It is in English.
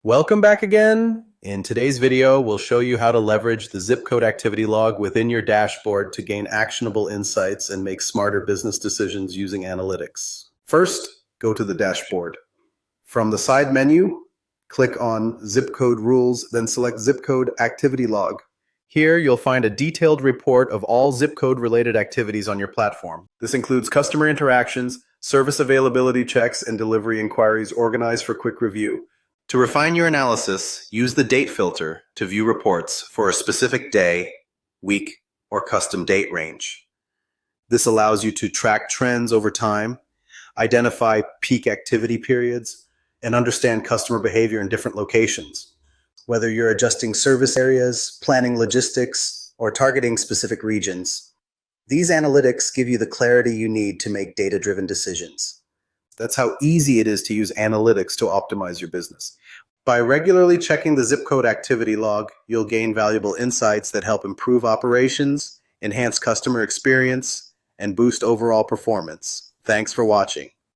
Welcome back again. In today's video, we'll show you how to leverage the Zipcode activity log within your dashboard to gain actionable insights and make smarter business decisions using analytics. First, go to the dashboard. From the side menu, click on Zipcode Rules, then select Zipcode Activity Log. Here, you'll find a detailed report of all Zipcode-related activities on your platform. This includes customer interactions, service availability checks, and delivery inquiries organized for quick review. To refine your analysis, use the date filter to view reports for a specific day, week, or custom date range. This allows you to track trends over time, identify peak activity periods, and understand customer behavior in different locations. Whether you're adjusting service areas, planning logistics, or targeting specific regions, these analytics give you the clarity you need to make data-driven decisions. That's how easy it is to use analytics to optimize your business. By regularly checking the Zipcode activity log, you'll gain valuable insights that help improve operations, enhance customer experience, and boost overall performance. Thanks for watching.